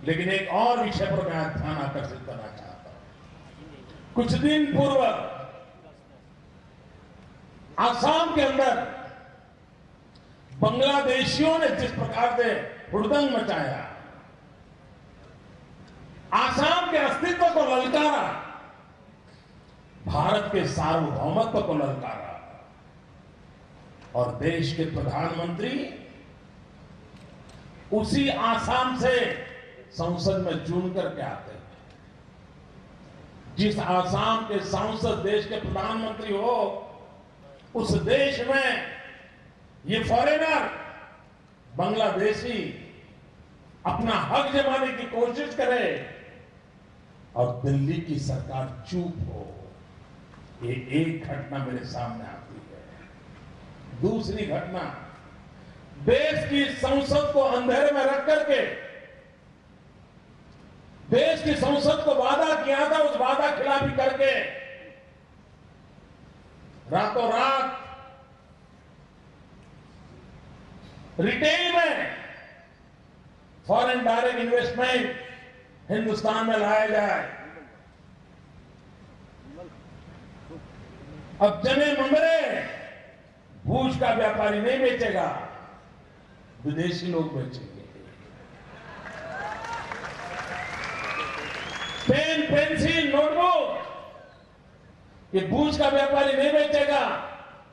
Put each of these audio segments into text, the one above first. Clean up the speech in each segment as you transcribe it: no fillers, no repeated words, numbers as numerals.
लेकिन एक और विषय पर मैं ध्यान आकर्षित करना चाहता हूं। कुछ दिन पूर्व आसाम के अंदर बांग्लादेशियों ने जिस प्रकार से हुड़दंग मचाया, आसाम के अस्तित्व को ललकारा, भारत के सार्वभौमत्व को ललकारा, और देश के प्रधानमंत्री उसी आसाम से संसद में चुन करके आते हैं। जिस आसाम के सांसद देश के प्रधानमंत्री हो, उस देश में ये फॉरेनर बांग्लादेशी अपना हक जमाने की कोशिश करे और दिल्ली की सरकार चुप हो। ये एक घटना मेरे सामने आती है। दूसरी घटना, देश की संसद को अंधेरे में रख करके, देश की संसद को वादा किया था, उस वादा खिलाफी करके रातों रात रिटेल में फॉरेन डायरेक्ट इन्वेस्टमेंट हिंदुस्तान में लाया जाए। अब जने मंगरे भूज का व्यापारी नहीं बेचेगा, विदेशी लोग बेचेंगे। पेन, पेंसिल, नोटबुक ये भूज का व्यापारी नहीं बेचेगा,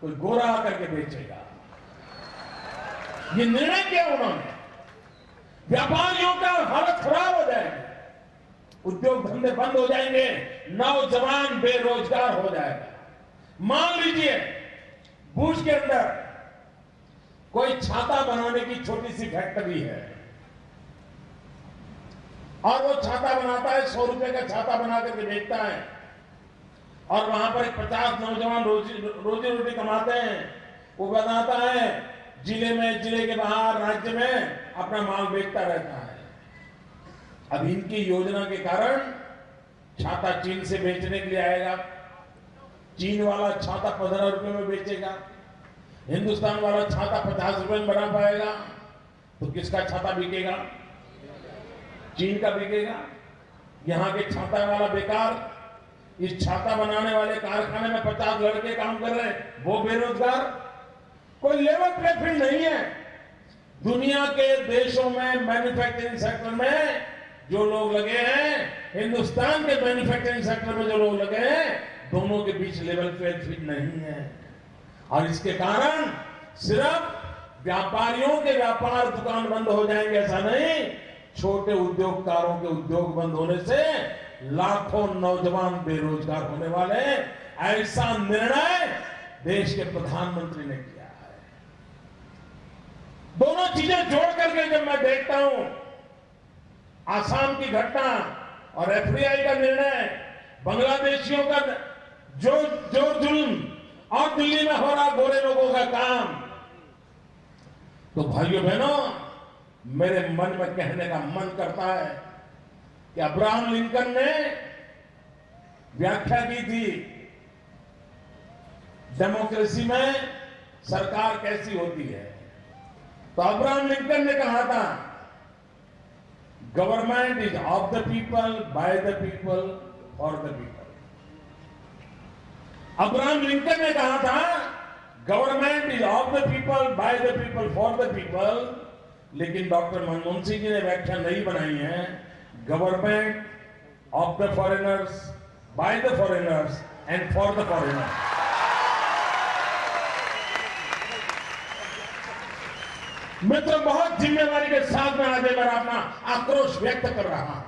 कोई गोरा आकर के बेचेगा। ये निर्णय किया उन्होंने। व्यापारियों का हालत खराब हो जाएगी, उद्योग धंधे बंद हो जाएंगे, नौजवान बेरोजगार हो जाएगा। मान लीजिए भूज के अंदर कोई छाता बनाने की छोटी सी फैक्ट्री है और वो छाता बनाता है, 100 रुपए का छाता बना करके बेचता है, और वहां पर 50 नौजवान रोजी रोटी कमाते हैं। वो बनाता है, जिले में, जिले के बाहर, राज्य में अपना माल बेचता रहता है। अब इनकी योजना के कारण छाता चीन से बेचने के लिए आएगा, चीन वाला छाता 15 रुपए में बेचेगा, हिंदुस्तान वाला छाता 50 रुपए में बना पाएगा, तो किसका छाता बिकेगा? चीन का बिकेगा। यहां के छाता वाला बेकार, इस छाता बनाने वाले कारखाने में 50 लड़के काम कर रहे हैं, वो बेरोजगार। कोई लेवल प्ले फील्ड नहीं है। दुनिया के देशों में मैन्युफैक्चरिंग सेक्टर में जो लोग लगे हैं, हिंदुस्तान के मैन्युफैक्चरिंग सेक्टर में जो लोग लगे हैं, दोनों के बीच लेवल प्ले फील्ड नहीं है। और इसके कारण सिर्फ व्यापारियों के व्यापार दुकान बंद हो जाएंगे ऐसा नहीं, छोटे उद्योगकारों के उद्योग बंद होने से लाखों नौजवान बेरोजगार होने वाले। ऐसा निर्णय देश के प्रधानमंत्री ने किया है। दोनों चीजें जोड़ करके जब मैं देखता हूं, आसाम की घटना और एफडीआई का निर्णय, बांग्लादेशियों का जो जुल्म और दिल्ली में हो रहा गोरे लोगों का काम, तो भाइयों बहनों, मेरे मन में कहने का मन करता है कि अब्राहम लिंकन ने व्याख्या की थी डेमोक्रेसी में सरकार कैसी होती है। तो अब्राहम लिंकन ने कहा था, government is of the people, by the people, for the people. Abraham Lincoln ने कहा था, government is of the people, by the people, for the people. लेकिन डॉक्टर मनमोहन सिंह जी ने व्याख्या नहीं बनाई है, government of the foreigners, by the foreigners and for the foreigners. मैं तो बहुत जिम्मेवारी के साथ में आज बार अपना आक्रोश व्यक्त कर रहा हूं।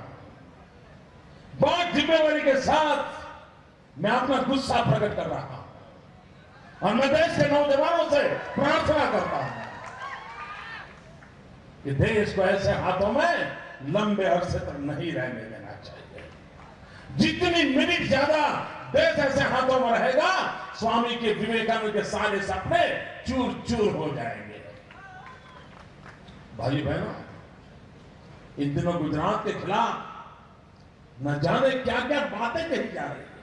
बहुत जिम्मेवारी के साथ मैं अपना गुस्सा प्रकट कर रहा हूं, और मैं देश के नौजवानों से प्रार्थना करता हूं कि देश को ऐसे हाथों में लंबे अरसे तक नहीं रहने देना चाहिए। जितनी मिनट ज्यादा देश ऐसे हाथों में रहेगा, स्वामी के विवेकानंद के सारे सपने चूर चूर हो जाएंगे। भाई बहनों, इन दिनों गुजरात के खिलाफ न जाने क्या क्या बातें कही जा रही है,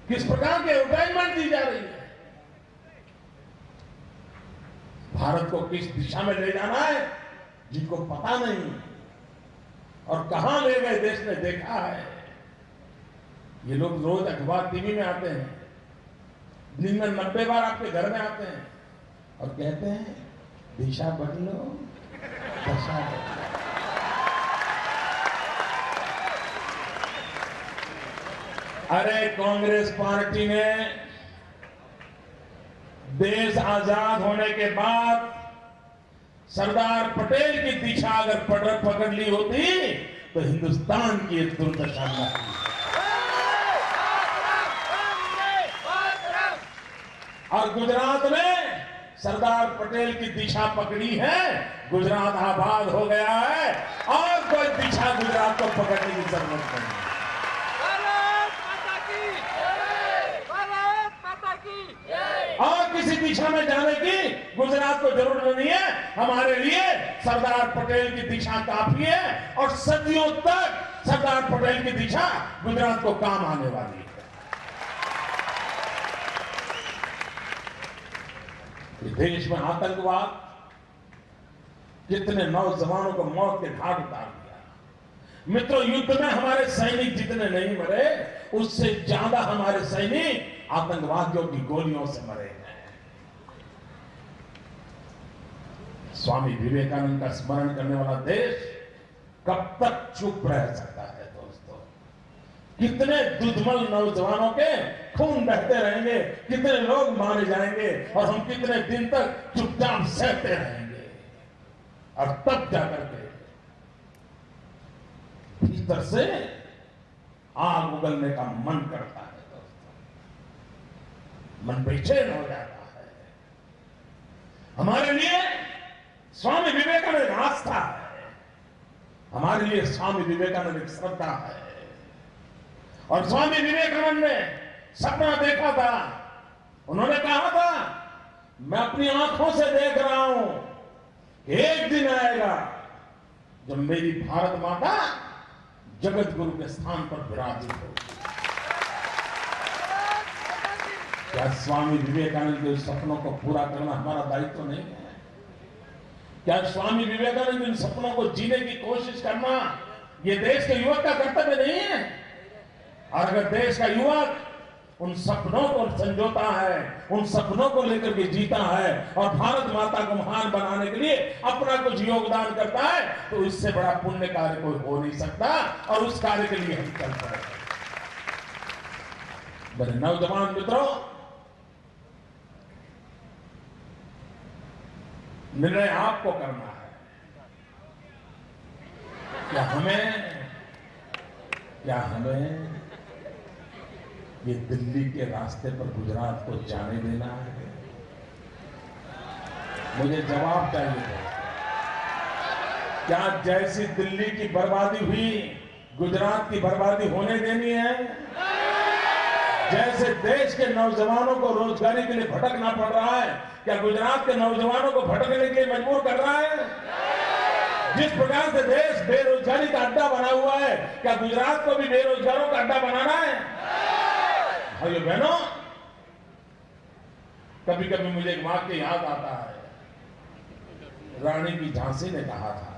किस प्रकार के एडवर्टाइजमेंट दी जा रही है। भारत को किस दिशा में ले जाना है जिनको पता नहीं। और कहां ले गए देश ने देखा है। ये लोग रोज अखबार टीवी में आते हैं, दिन में 90 बार आपके घर में आते हैं और कहते हैं दिशा बदलो, दशा बदलो। अरे कांग्रेस पार्टी ने देश आजाद होने के बाद सरदार पटेल की दिशा अगर पकड़ ली होती तो हिंदुस्तान की एक दुर्दशा न हुई। और गुजरात में सरदार पटेल की दिशा पकड़ी है, गुजरात आबाद हो गया है और कोई दिशा गुजरात को पकड़ने की जरूरत नहीं है। और किसी दिशा में जाने की गुजरात को जरूरत नहीं है। हमारे लिए सरदार पटेल की दिशा काफी है और सदियों तक सरदार पटेल की दिशा गुजरात को काम आने वाली है। देश में आतंकवाद कितने नौजवानों को मौत के घाट उतार दिया। मित्रों, युद्ध में हमारे सैनिक जितने नहीं मरे उससे ज्यादा हमारे सैनिक आतंकवादियों की गोलियों से मरे हैं। स्वामी विवेकानंद का स्मरण करने वाला देश कब तक चुप रह सकता है दोस्तों? कितने दुधमल नौजवानों के खून बहते रहेंगे, कितने लोग मारे जाएंगे और हम कितने दिन तक चुपचाप सहते रहेंगे। और तब जाकर के भीतर से आग उगलने का मन करता है दोस्तों, मन बेचैन हो जाता है। हमारे लिए स्वामी विवेकानंद आस्था है, हमारे लिए स्वामी विवेकानंद एक श्रद्धा है। और स्वामी विवेकानंद ने सपना देखा था, उन्होंने कहा था मैं अपनी आंखों से देख रहा हूं, एक दिन आएगा जब मेरी भारत माता जगत गुरु के स्थान पर विराजित होगी। क्या स्वामी विवेकानंद के सपनों को पूरा करना हमारा दायित्व नहीं है? क्या स्वामी विवेकानंद इन सपनों को जीने की कोशिश करना ये देश के युवक का कर्तव्य नहीं है? और अगर देश का युवक उन सपनों को संजोता है, उन सपनों को लेकर के जीता है और भारत माता को महान बनाने के लिए अपना कुछ योगदान करता है, तो इससे बड़ा पुण्य कार्य कोई हो नहीं सकता। और उस कार्य के लिए हम चल पड़े। मेरे नौजवान मित्रों, निर्णय आपको करना है। क्या हमें ये दिल्ली के रास्ते पर गुजरात को जाने देना है? मुझे जवाब चाहिए। क्या जैसी दिल्ली की बर्बादी हुई गुजरात की बर्बादी होने देनी है? जैसे देश के नौजवानों को रोजगारी के लिए भटकना पड़ रहा है, क्या गुजरात के नौजवानों को भटकने के लिए मजबूर कर रहा है? जिस प्रकार से देश बेरोजगारी का अड्डा बना हुआ है, क्या गुजरात को भी बेरोजगारों का अड्डा बनाना है? भाइयों बहनों, कभी कभी मुझे एक वाक्य याद आता है। रानी की झांसी ने कहा था,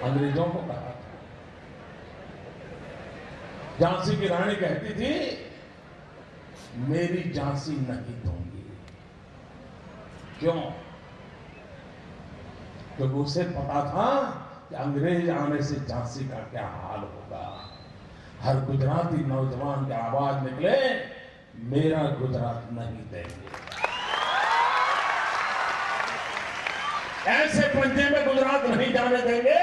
अंग्रेजों को कहा था। झांसी की रानी कहती थी मेरी झांसी नहीं दूंगी। क्यों? क्योंकि उसे पता था कि अंग्रेज आने से झांसी का क्या हाल होगा। हर गुजराती नौजवान की आवाज निकले, मेरा गुजरात नहीं देंगे। ऐसे पंजे में गुजरात नहीं जाने देंगे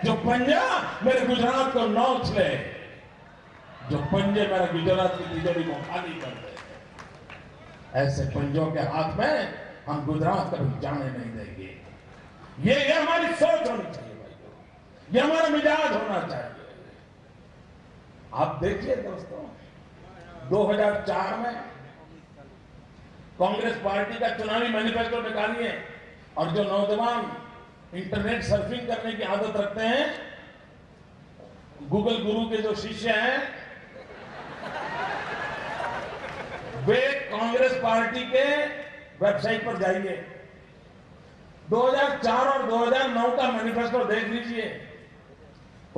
जो पंजा मेरे गुजरात को नोच ले, जो पंजे मेरे गुजरात की तिजोरी को खाली कर दे। ऐसे पंजों के हाथ में हम गुजरात कभी जाने नहीं देंगे। ये हमारी सोच होनी चाहिए भाइयों, ये हमारा मिजाज होना चाहिए। आप देखिए दोस्तों, 2004 में कांग्रेस पार्टी का चुनावी मैनिफेस्टो निकालिए और जो नौजवान इंटरनेट सर्फिंग करने की आदत रखते हैं, गूगल गुरु के जो शिष्य हैं, वे कांग्रेस पार्टी के वेबसाइट पर जाइए, 2004 और 2009 का मैनिफेस्टो देख लीजिए।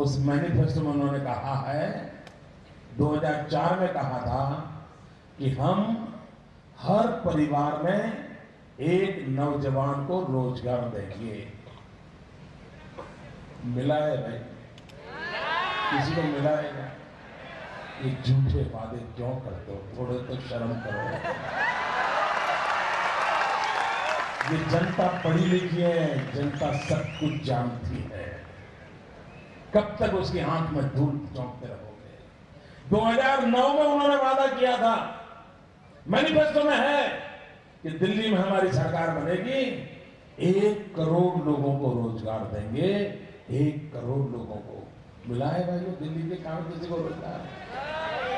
उस मैनिफेस्टो में उन्होंने कहा है, 2004 में कहा था कि हम हर परिवार में एक नौजवान को रोजगार देंगे। मिला है भाई? किसी को मिला है क्या? ये झूठे वादे क्यों करते हो? थोड़े तो शर्म करो। ये जनता पढ़ी लिखी है, जनता सब कुछ जानती है। कब तक उसकी आंख में धूल झोंकते रहोगे? 2009 में उन्होंने वादा किया था, मैनिफेस्टो में है कि दिल्ली में हमारी सरकार बनेगी, 1 करोड़ लोगों को रोजगार देंगे। 1 करोड़ लोगों को मिला है भाई? वो दिल्ली के काम किसी को रोजगार?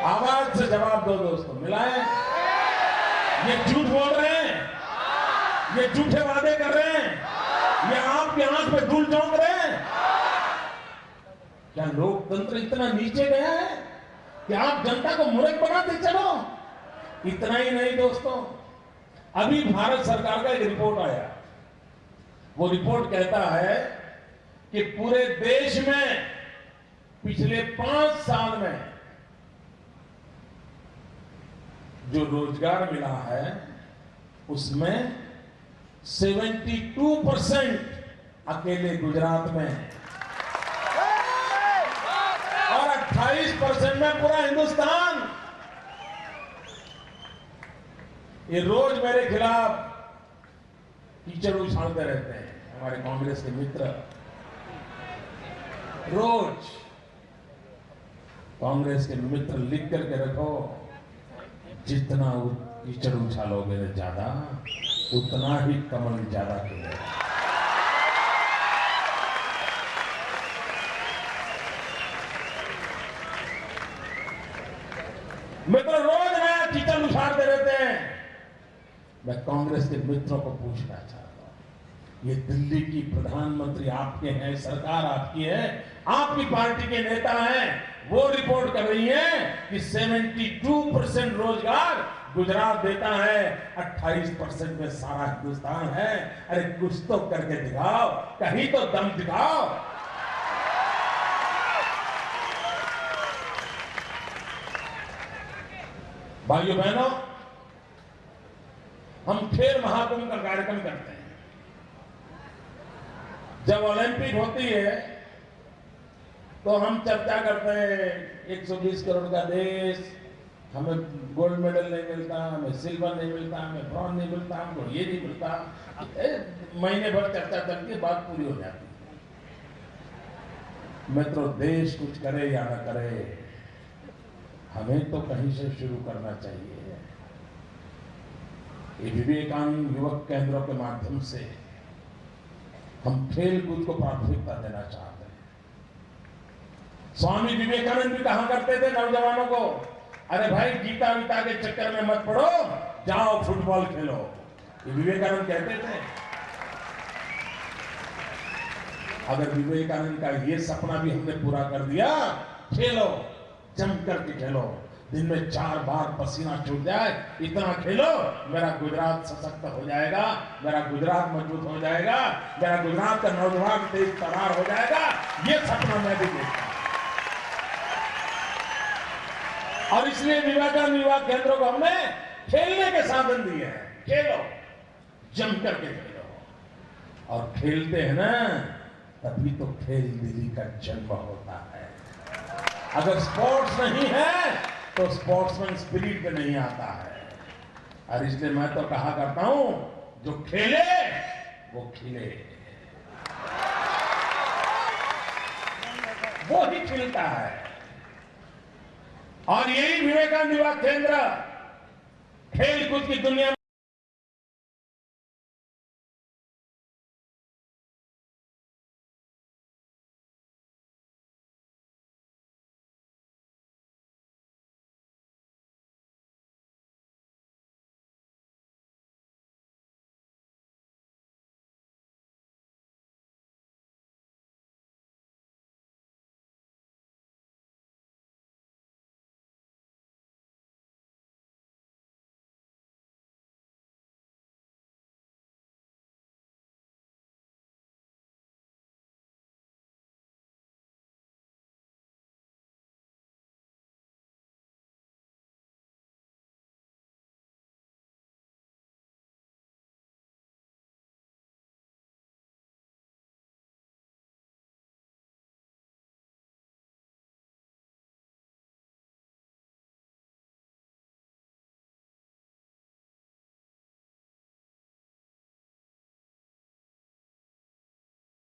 आवाज से जवाब दो दोस्तों, मिला है? ये झूठ बोल रहे हैं, ये झूठे वादे कर रहे हैं, ये आपकी आंख में धूल झोंक रहे हैं। क्या लोकतंत्र इतना नीचे गया है कि आप जनता को मूर्ख बनाते चलो? इतना ही नहीं दोस्तों, अभी भारत सरकार का एक रिपोर्ट आया। वो रिपोर्ट कहता है कि पूरे देश में पिछले 5 साल में जो रोजगार मिला है उसमें 72% अकेले गुजरात में और 28% में पूरा हिंदुस्तान। ये रोज मेरे खिलाफ कीचड़ उछालते रहते हैं हमारे कांग्रेस के मित्र। रोज कांग्रेस के मित्र लिख करके रखो, जितना कीचड़ उछालोगे ज्यादा, उतना ही कमल ज्यादा खिलेगा। मित्र रोज नया कीचड़ उछालते रहते हैं। मैं कांग्रेस के मित्रों को पूछना चाहता हूं, ये दिल्ली की प्रधानमंत्री आपके हैं, सरकार आपकी है, आपकी पार्टी के नेता हैं, वो रिपोर्ट कर रही है कि 72% रोजगार गुजरात देता है, 28% में सारा हिंदुस्तान है। अरे कुछ तो करके दिखाओ, कहीं तो दम दिखाओ। भाइयों बहनों, हम खेल महाकुंभ का कार्यक्रम करते हैं। जब ओलंपिक होती है तो हम चर्चा करते हैं, 120 करोड़ का देश, हमें गोल्ड मेडल नहीं मिलता, हमें सिल्वर नहीं मिलता, हमें ब्रॉन्ज नहीं मिलता, हमको ये नहीं मिलता। महीने भर चर्चा चलती है, बात पूरी हो जाती है। मित्रों, देश कुछ करे या न करे, हमें तो कहीं से शुरू करना चाहिए। ये विवेकानंद युवक केंद्रों के माध्यम से हम खेल कूद को प्राथमिकता देना चाहते हैं। स्वामी विवेकानंद भी कहा करते थे नौजवानों को, अरे भाई गीता वीता के चक्कर में मत पड़ो, जाओ फुटबॉल खेलो। ये विवेकानंद कहते थे। अगर विवेकानंद का ये सपना भी हमने पूरा कर दिया, खेलो, जम करके खेलो, दिन में 4 बार पसीना छूट जाए, इतना खेलो, मेरा गुजरात सशक्त हो जाएगा, मेरा गुजरात मजबूत हो जाएगा, मेरा गुजरात का नौजवान तेज तरार हो जाएगा। ये सपना मैं भी देखता हूं। और इसलिए विवेकानंद युवा केंद्रों को हमने खेलने के साधन दिए हैं। खेलो, जम करके खेलो, और खेलते हैं ना, तभी तो खेल दिली का जन्म होता है। अगर स्पोर्ट्स नहीं है तो स्पोर्ट्समैन स्पिरिट भी नहीं आता है। और इसलिए मैं तो कहा करता हूं, जो खेले वो खिले, वो ही खिलता है। और यही विवेकानंद युवा केंद्र खेल कूद की दुनिया